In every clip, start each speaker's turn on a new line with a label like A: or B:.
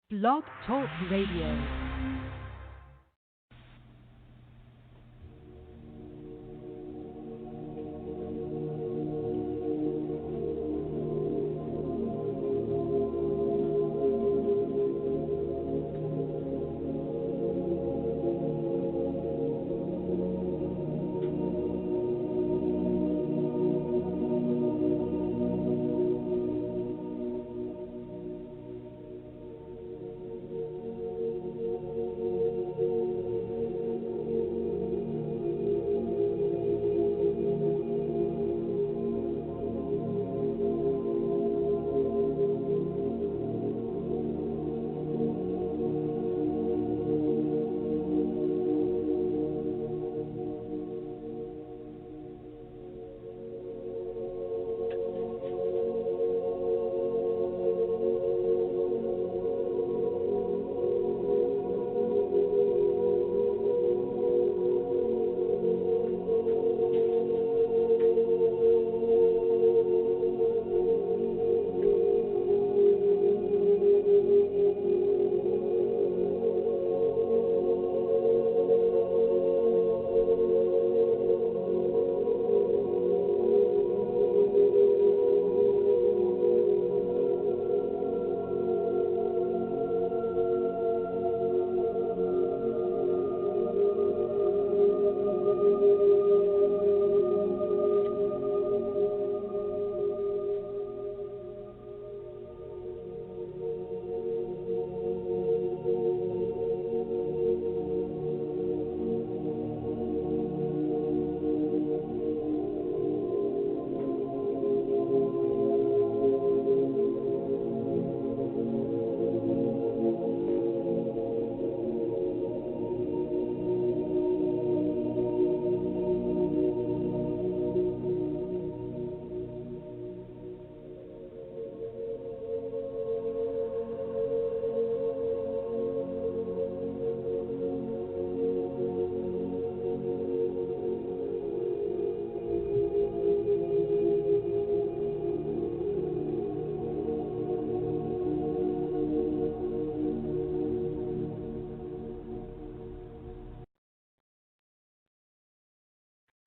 A: Blog Talk Radio.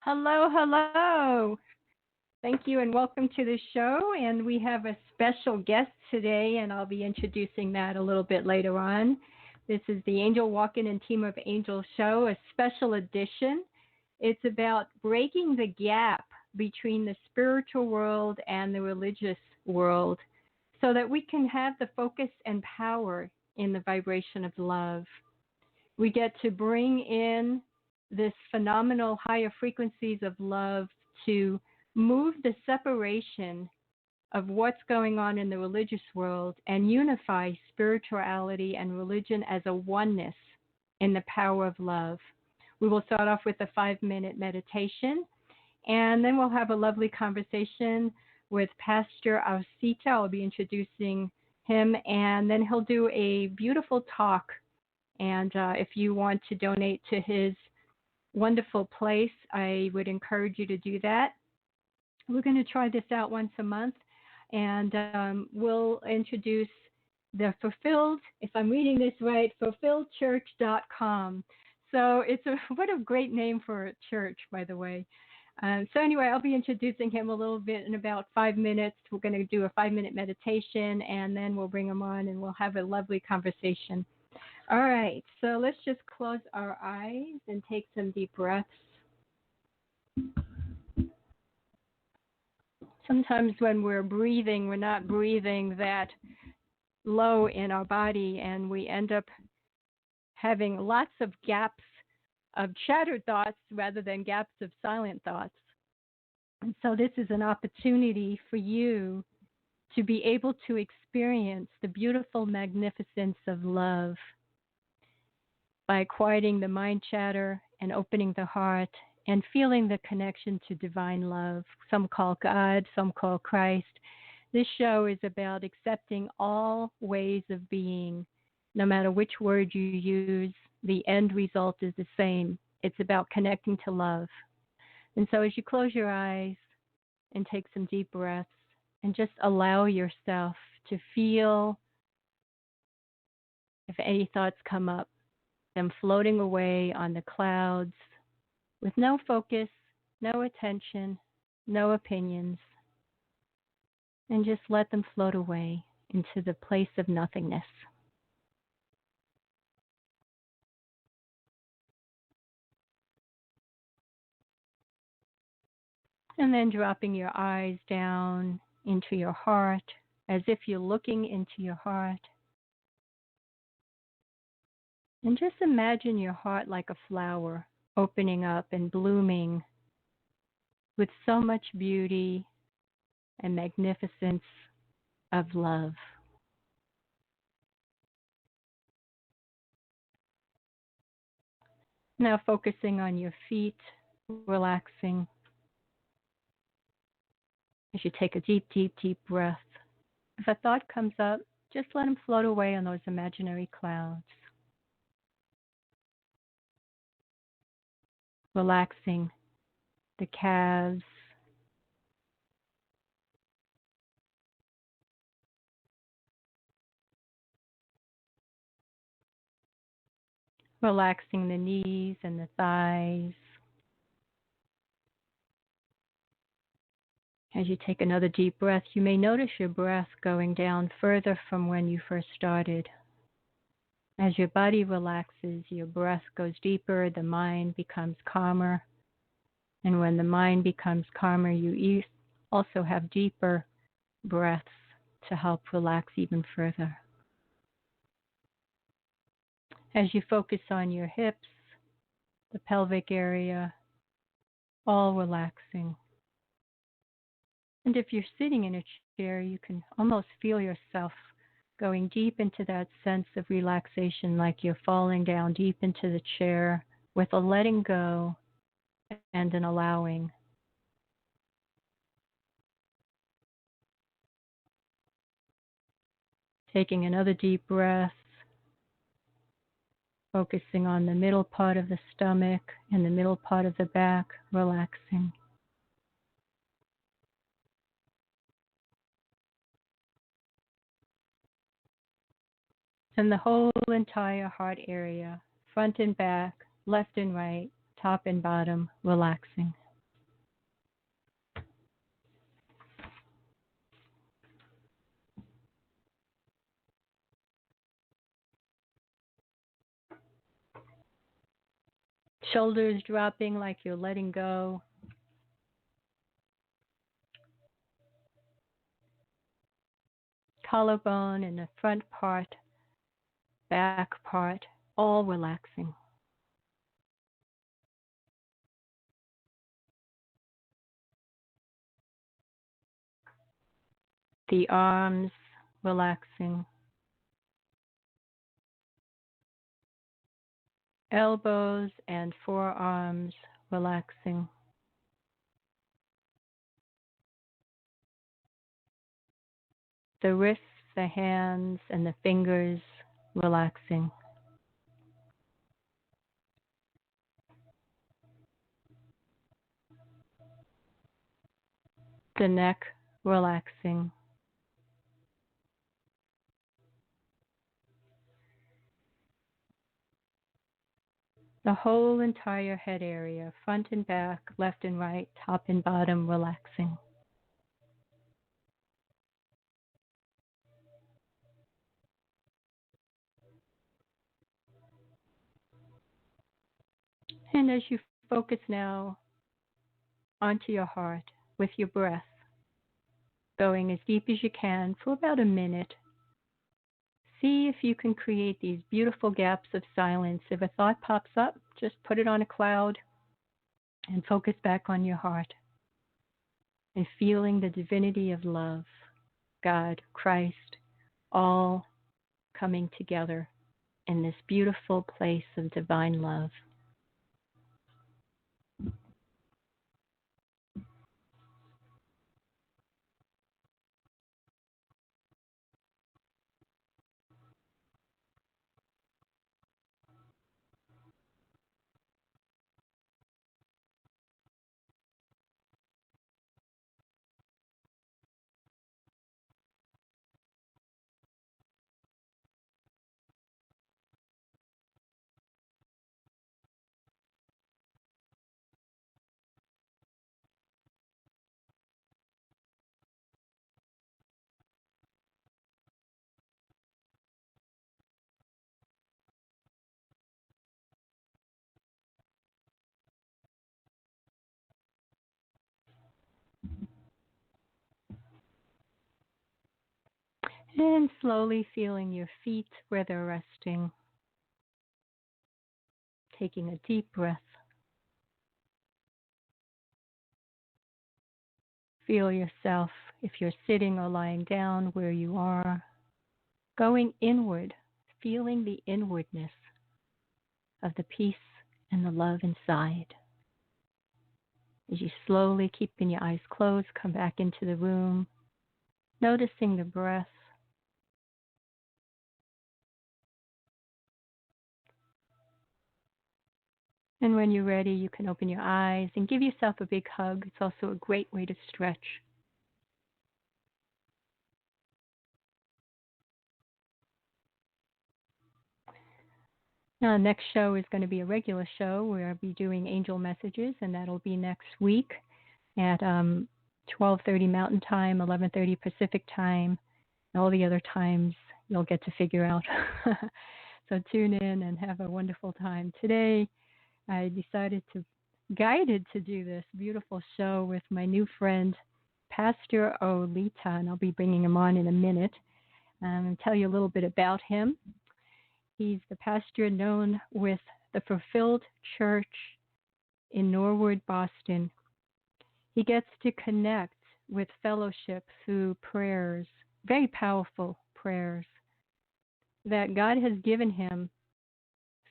A: Hello, hello. Thank you and welcome to the show. And we have a special guest today, and I'll be introducing that a little bit later on. This is the Angel Walk-In and Team of Angels show, a special edition. It's about breaking the gap between the spiritual world and the religious world so that we can have the focus and power in the vibration of love. We get to bring in this phenomenal higher frequencies of love to move the separation of what's going on in the religious world and unify spirituality and religion as a oneness in the power of love. We will start off with a 5-minute meditation, and then we'll have a lovely conversation with Pastor Ausita. I'll be introducing him, and then he'll do a beautiful talk. And if you want to donate to his wonderful place, I would encourage you to do that. We're going to try this out once a month, and we'll introduce the Fulfilled, if I'm reading this right, fulfilledchurch.com. So what a great name for a church, by the way. So anyway, I'll be introducing him a little bit in about 5 minutes. We're going to do a 5-minute meditation, and then we'll bring him on, and we'll have a lovely conversation. All right, so let's just close our eyes and take some deep breaths. Sometimes when we're breathing, we're not breathing that low in our body, and we end up having lots of gaps of chattered thoughts rather than gaps of silent thoughts. And so this is an opportunity for you to be able to experience the beautiful magnificence of love by quieting the mind chatter and opening the heart and feeling the connection to divine love. Some call God, some call Christ. This show is about accepting all ways of being. No matter which word you use, the end result is the same. It's about connecting to love. And so as you close your eyes and take some deep breaths and just allow yourself to feel If any thoughts come up, them floating away on the clouds with no focus, no attention, no opinions, and just let them float away into the place of nothingness. And then dropping your eyes down into your heart as if you're looking into your heart. And just imagine your heart like a flower opening up and blooming with so much beauty and magnificence of love. Now focusing on your feet, relaxing as you take a deep, deep, deep breath. If a thought comes up, just let them float away on those imaginary clouds. Relaxing the calves, relaxing the knees and the thighs. As you take another deep breath, you may notice your breath going down further from when you first started. As your body relaxes, your breath goes deeper, the mind becomes calmer. And when the mind becomes calmer, you also have deeper breaths to help relax even further. As you focus on your hips, the pelvic area, all relaxing. And if you're sitting in a chair, you can almost feel yourself going deep into that sense of relaxation, like you're falling down deep into the chair with a letting go and an allowing. Taking another deep breath, focusing on the middle part of the stomach and the middle part of the back, relaxing. And the whole entire heart area, front and back, left and right, top and bottom, relaxing. Shoulders dropping like you're letting go. Collarbone and the front part, back part, all relaxing. The arms relaxing. Elbows and forearms relaxing. The wrists, the hands, and the fingers relaxing. The neck relaxing. The whole entire head area, front and back, left and right, top and bottom, relaxing. And as you focus now onto your heart with your breath, going as deep as you can for about a minute, see if you can create these beautiful gaps of silence. If a thought pops up, just put it on a cloud and focus back on your heart and feeling the divinity of love, God, Christ, all coming together in this beautiful place of divine love. And slowly feeling your feet where they're resting. Taking a deep breath. Feel yourself, if you're sitting or lying down where you are, going inward, feeling the inwardness of the peace and the love inside. As you slowly, keeping your eyes closed, come back into the room, noticing the breath. And when you're ready, you can open your eyes and give yourself a big hug. It's also a great way to stretch. Now, the next show is going to be a regular show where I'll be doing angel messages, and that'll be next week at 12:30 Mountain Time, 11:30 Pacific Time. All the other times you'll get to figure out. So tune in and have a wonderful time. Today, I decided guided to do this beautiful show with my new friend, Pastor Olita, and I'll be bringing him on in a minute and tell you a little bit about him. He's the pastor known with the Fulfilled Church in Norwood, Boston. He gets to connect with fellowship through prayers, very powerful prayers that God has given him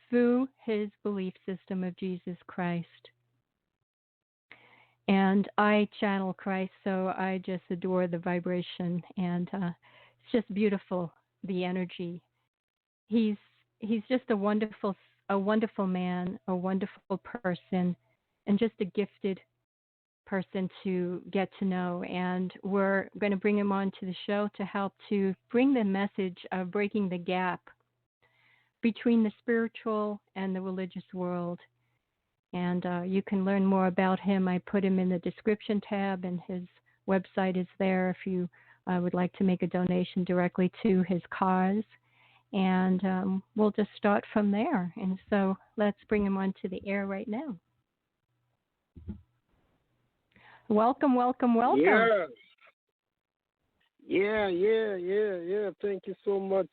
A: through his belief system of Jesus Christ. And I channel Christ, so I just adore the vibration, and it's just beautiful, the energy. He's just a wonderful man, a wonderful person, and just a gifted person to get to know. And we're going to bring him on to the show to help to bring the message of breaking the gap between the spiritual and the religious world. And you can learn more about him. I put him in the description tab, and his website is there if you would like to make a donation directly to his cause. And we'll just start from there. And so let's bring him onto the air right now. Welcome, welcome, welcome.
B: Yeah. Thank you so much,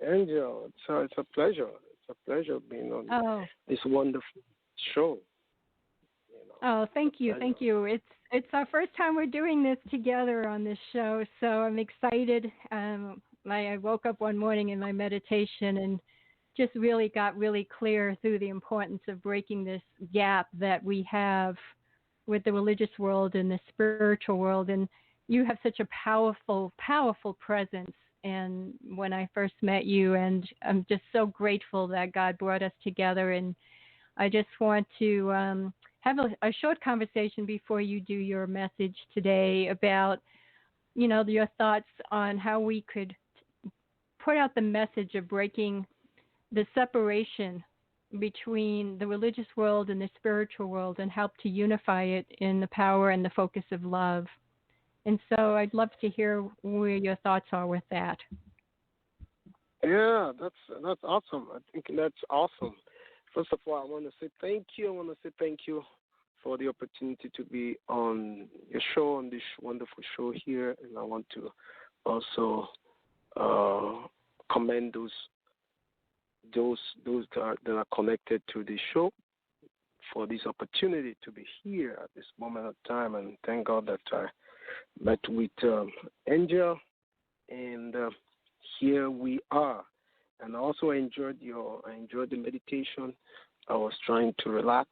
B: Angel. It's a pleasure. It's a pleasure being on this wonderful show.
A: Oh, thank you. It's our first time we're doing this together on this show, so I'm excited. I woke up one morning in my meditation and just really got really clear through the importance of breaking this gap that we have with the religious world and the spiritual world. And you have such a powerful, powerful presence. And when I first met you, and I'm just so grateful that God brought us together. And I just want to have a short conversation before you do your message today about, your thoughts on how we could put out the message of breaking the separation between the religious world and the spiritual world and help to unify it in the power and the focus of love. And so I'd love to hear where your thoughts are with that.
B: Yeah, that's awesome. I think that's awesome. First of all, I want to say thank you. For the opportunity to be on your show, on this wonderful show here. And I want to also commend those that are connected to the show for this opportunity to be here at this moment of time. And thank God that I met with Angel, and here we are. And I also enjoyed the meditation. I was trying to relax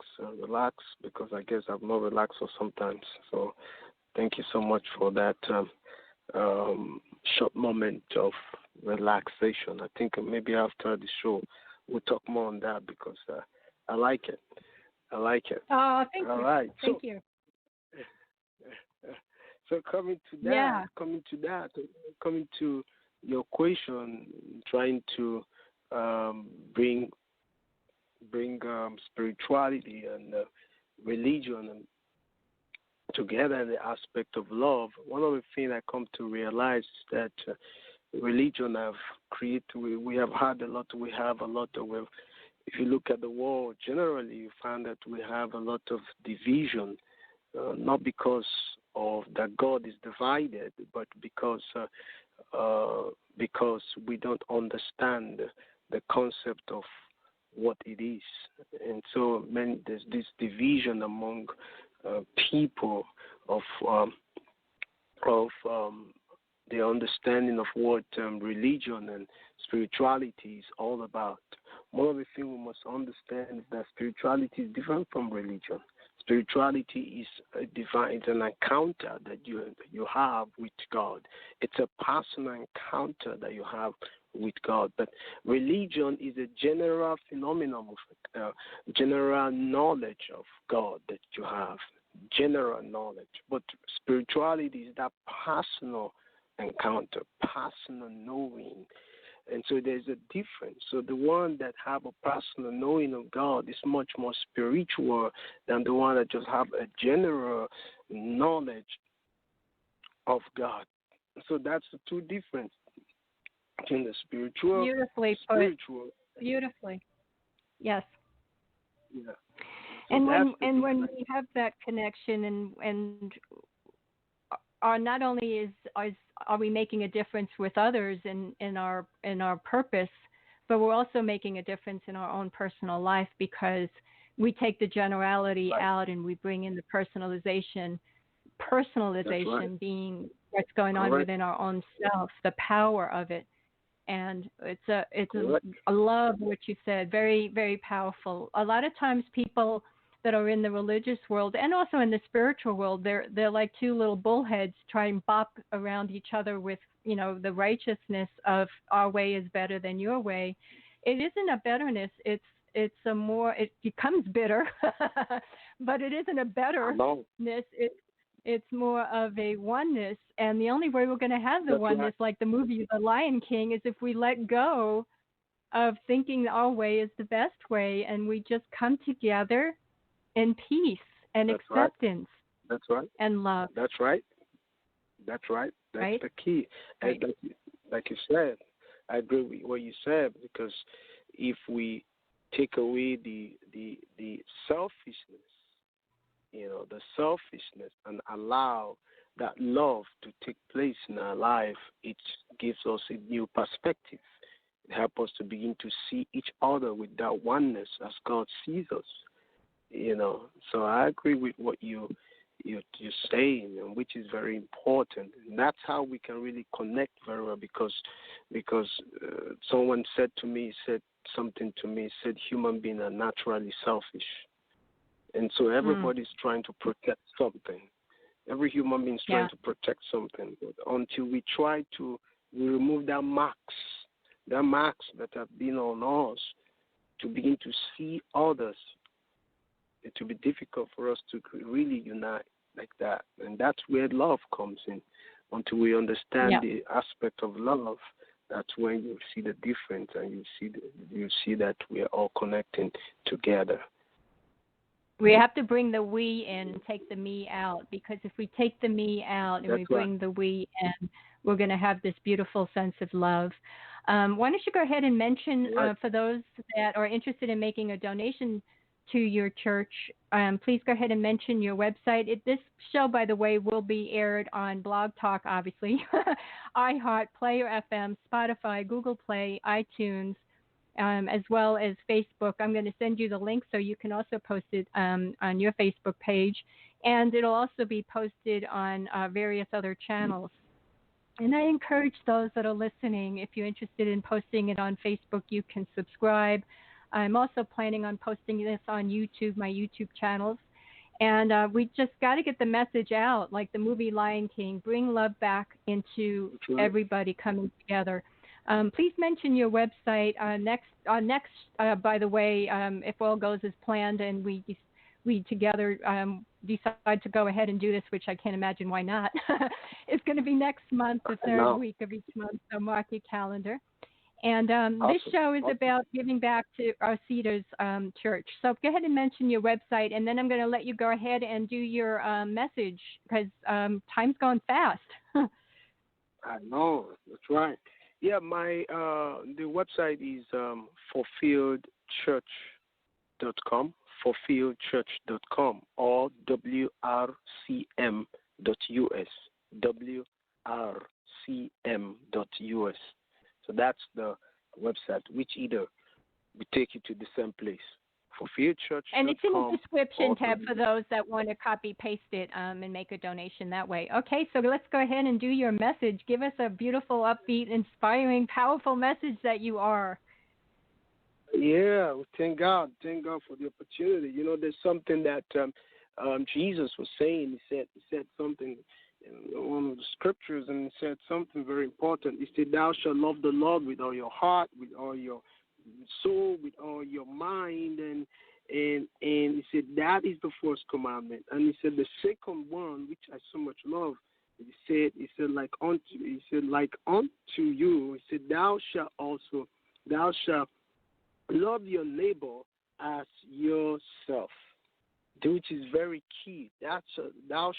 B: because I guess I've not relaxed for some time. So thank you so much for that short moment of relaxation. I think maybe after the show we'll talk more on that because I like it.
A: Oh, thank you.
B: All right.
A: Thank you.
B: So coming to your question, trying to bring spirituality and religion and together in the aspect of love. One of the things I come to realize is that religion have created. We have a lot of. If you look at the world generally, you find that we have a lot of division, not because of that God is divided, but because because we don't understand the concept of what it is. And so there's this division among people of the understanding of what religion and spirituality is all about. One of the things we must understand is that spirituality is different from religion. Spirituality is a divine, it's an encounter that you have with God. It's a personal encounter that you have with God. But religion is a general phenomenon of general knowledge of God that you have, general knowledge. But spirituality is that personal encounter, personal knowing. And so there's a difference. So the one that have a personal knowing of God is much more spiritual than the one that just have a general knowledge of God. So that's the two differences between the spiritual.
A: Beautifully put.
B: Spiritual.
A: Beautifully. Yes.
B: Yeah. So
A: and when we have that connection and are not only are we making a difference with others in our purpose, but we're also making a difference in our own personal life because we take the generality out and we bring in the personalization. Personalization being what's going on within our own self, the power of it. And I love what you said. Very, very powerful. A lot of times people that are in the religious world and also in the spiritual world, they're like two little bullheads trying to bop around each other with, the righteousness of our way is better than your way. It isn't a betterness. It becomes bitter, but it isn't a betterness. It's more of a oneness. And the only way we're going to have the oneness, like the movie The Lion King, is if we let go of thinking our way is the best way and we just come together in peace and acceptance.
B: That's right.
A: And love.
B: That's right. That's the key. And like you said, I agree with what you said, because if we take away the selfishness, the selfishness, and allow that love to take place in our life, it gives us a new perspective. It helps us to begin to see each other with that oneness as God sees us. So I agree with what you're saying, and which is very important. And that's how we can really connect very well, because someone said something to me, said human beings are naturally selfish. And so everybody's trying to protect something. Every human being is trying to protect something. But until we remove that marks that have been on us, to begin to see others, it will be difficult for us to really unite like that. And that's where love comes in. Until we understand the aspect of love, that's when you see the difference, and you see that we are all connecting together.
A: We have to bring the we in and take the me out, because if we take the me out and we bring the we in, we're going to have this beautiful sense of love. Why don't you go ahead and mention, for those that are interested in making a donation to your church, please go ahead and mention your website. This show, by the way, will be aired on Blog Talk, obviously, iHeart, Player FM, Spotify, Google Play, iTunes, as well as Facebook. I'm going to send you the link so you can also post it on your Facebook page. And it'll also be posted on various other channels. And I encourage those that are listening, if you're interested in posting it on Facebook, you can subscribe. I'm also planning on posting this on YouTube, my YouTube channels. And we just got to get the message out, like the movie Lion King, bring love back into everybody coming together. Please mention your website next. By the way, if all goes as planned and we together decide to go ahead and do this, which I can't imagine why not. It's going to be next month, the third week of each month, so mark your calendar. And this show is about giving back to our Cedars Church. So go ahead and mention your website, and then I'm going to let you go ahead and do your message, because time's going fast.
B: I know, that's right. Yeah, my the website is fulfilledchurch.com, fulfilledchurch.com, or wrcm.us, So that's the website, which either will take you to the same place. For Field Church.
A: And it's in the description tab for those that want to copy paste it and make a donation that way. Okay, so let's go ahead and do your message. Give us a beautiful, upbeat, inspiring, powerful message that you are.
B: Yeah, well, thank God for the opportunity. You know, there's something that Jesus was saying. He said something in one of the scriptures, and he said something very important. He said, "Thou shalt love the Lord with all your heart, with all your soul, with all your mind," and he said that is the first commandment. And he said the second one, which I so much love, he said like unto you. He said thou shalt love your neighbor as yourself, which is very key. Thou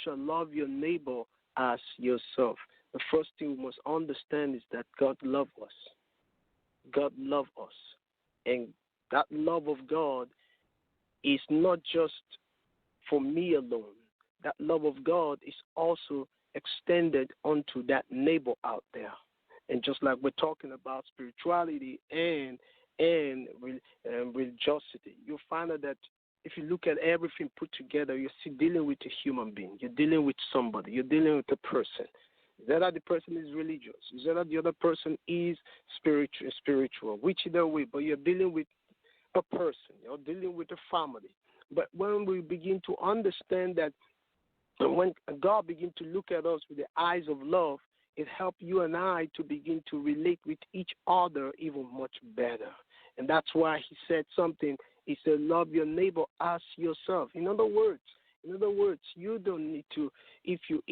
B: shalt love your neighbor as yourself. The first thing we must understand is that God loves us. God loves us. And that love of God is not just for me alone. That love of God is also extended onto that neighbor out there. And just like we're talking about spirituality and religiosity, you'll find out that if you look at everything put together, you're still dealing with a human being. You're dealing with somebody. You're dealing with a person. Is that the person is religious? Is that the other person is spiritual? Which either way, but you're dealing with a person. You're dealing with a family. But when we begin to understand that, when God begins to look at us with the eyes of love, it helps you and I to begin to relate with each other even much better. And that's why he said something. He said, love your neighbor as yourself. In other words, you don't need to, if you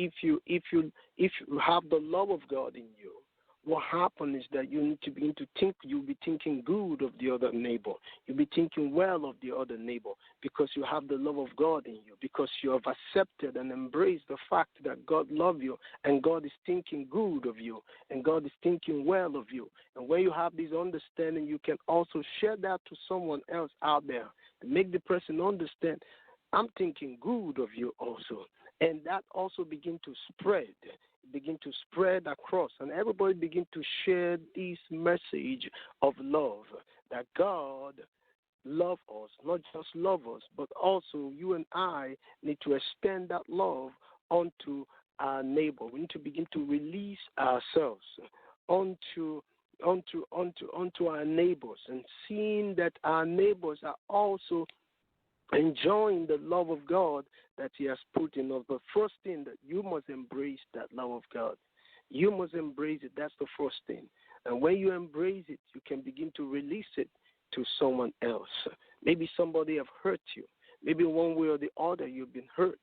B: have the love of God in you, what happens is that you need to begin to think, you'll be thinking good of the other neighbor. You'll be thinking well of the other neighbor because you have the love of God in you, because you have accepted and embraced the fact that God loves you and God is thinking good of you and God is thinking well of you. And when you have this understanding, you can also share that to someone else out there and make the person understand, I'm thinking good of you also. And that also begin to spread across, and everybody begin to share this message of love, that God loves us, not just love us, but also you and I need to extend that love onto our neighbor. We need to begin to release ourselves onto our neighbors, and seeing that our neighbors are also enjoying the love of God that he has put in us. But first thing, that you must embrace that love of God. You must embrace it. That's the first thing. And when you embrace it, you can begin to release it to someone else. Maybe somebody have hurt you. Maybe one way or the other you've been hurt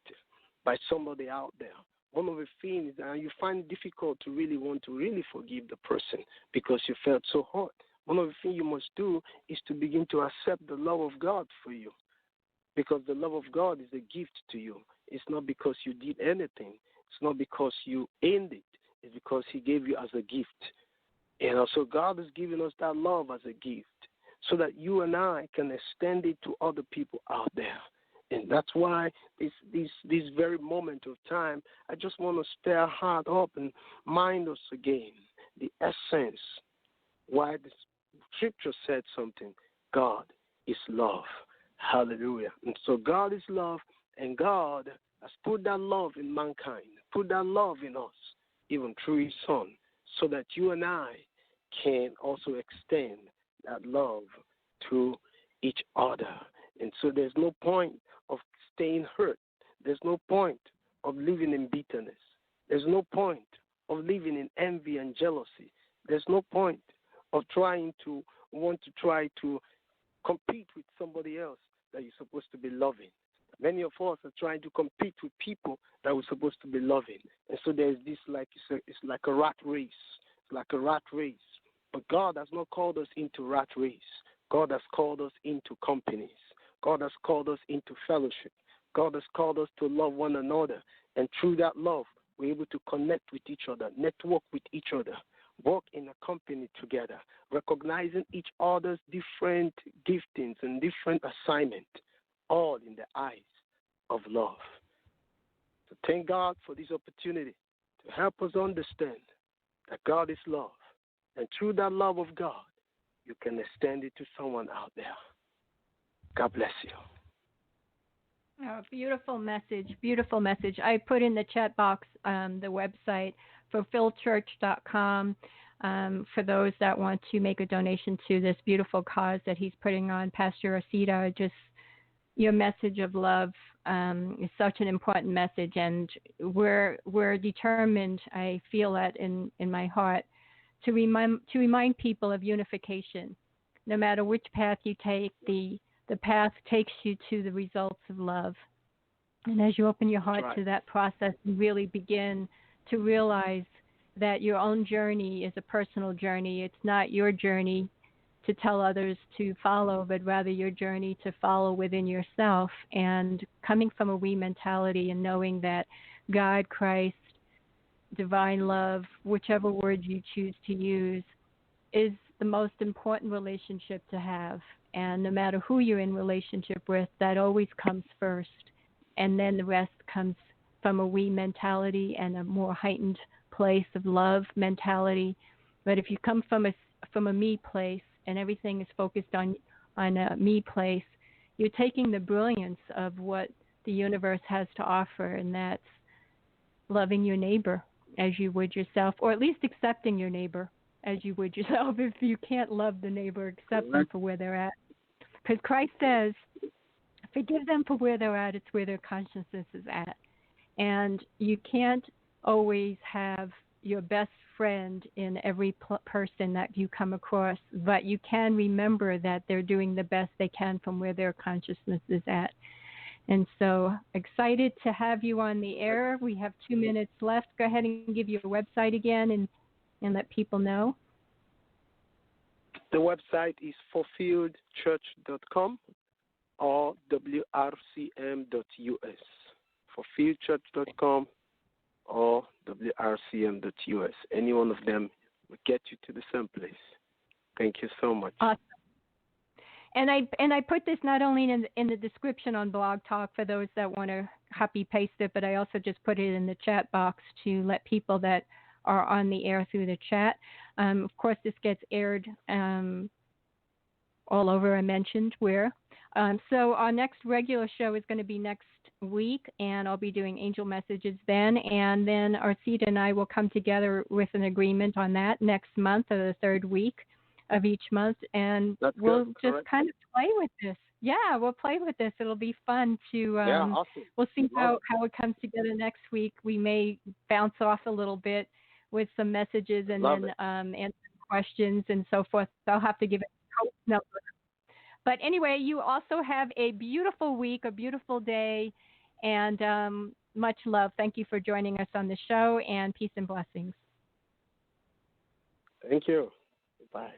B: by somebody out there. One of the things that you find it difficult to really want to really forgive the person because you felt so hurt. One of the things you must do is to begin to accept the love of God for you. Because the love of God is a gift to you. It's not because you did anything. It's not because you earned it. It's because he gave you as a gift. So God has given us that love as a gift so that you and I can extend it to other people out there. And that's why this very moment of time, I just want to stir our heart up and mind us again the essence why the scripture said something. God is love. Hallelujah. And so God is love, and God has put that love in mankind, put that love in us, even through his Son, so that you and I can also extend that love to each other. And so there's no point of staying hurt. There's no point of living in bitterness. There's no point of living in envy and jealousy. There's no point of trying to compete with somebody else that you're supposed to be loving. Many of us are trying to compete with people that we're supposed to be loving. And so there's this, it's like a rat race. It's like a rat race. But God has not called us into rat race. God has called us into companies. God has called us into fellowship. God has called us to love one another. And through that love, we're able to connect with each other, network with each other, work in a company together, recognizing each other's different giftings and different assignments, all in the eyes of love. So thank God for this opportunity to help us understand that God is love. And through that love of God, you can extend it to someone out there. God bless you.
A: Oh, beautiful message. Beautiful message. I put in the chat box the website fulfillchurch.com for those that want to make a donation to this beautiful cause that he's putting on. Pastor Osita, just your message of love is such an important message, and we're determined, I feel that in my heart, to remind people of unification. No matter which path you take, the path takes you to the results of love. And as you open your heart to that process, you really begin to realize that your own journey is a personal journey. It's not your journey to tell others to follow, but rather your journey to follow within yourself. And coming from a we mentality and knowing that God, Christ, divine love, whichever word you choose to use, is the most important relationship to have. And no matter who you're in relationship with, that always comes first. And then the rest comes from a we mentality and a more heightened place of love mentality. But if you come from a me place and everything is focused on a me place, you're taking the brilliance of what the universe has to offer, and that's loving your neighbor as you would yourself, or at least accepting your neighbor as you would yourself. If you can't love the neighbor, accept them for where they're at. Because Christ says, forgive them for where they're at, it's where their consciousness is at. And you can't always have your best friend in every person that you come across, but you can remember that they're doing the best they can from where their consciousness is at. And so excited to have you on the air. We have 2 minutes left. Go ahead and give your website again and let people know.
B: The website is fulfilledchurch.com or wrcm.us. Fulfilledchurch.com or wrcm.us. Any one of them will get you to the same place. Thank you so much.
A: Awesome. And I put this not only in the description on Blog Talk for those that want to copy paste it, but I also just put it in the chat box to let people that are on the air through the chat. Of course, this gets aired all over. I mentioned where. So our next regular show is going to be next week, and I'll be doing angel messages then. And then Arcita and I will come together with an agreement on that next month, or the third week of each month, and we'll just kind of play with this. Yeah, we'll play with this. It'll be fun to.
B: Awesome.
A: We'll see how it comes together next week. We may bounce off a little bit with some messages and then answer questions and so forth. So I'll have to give it a number. But anyway, you also have a beautiful week, a beautiful day, and much love. Thank you for joining us on the show, and peace and blessings.
B: Thank you. Bye.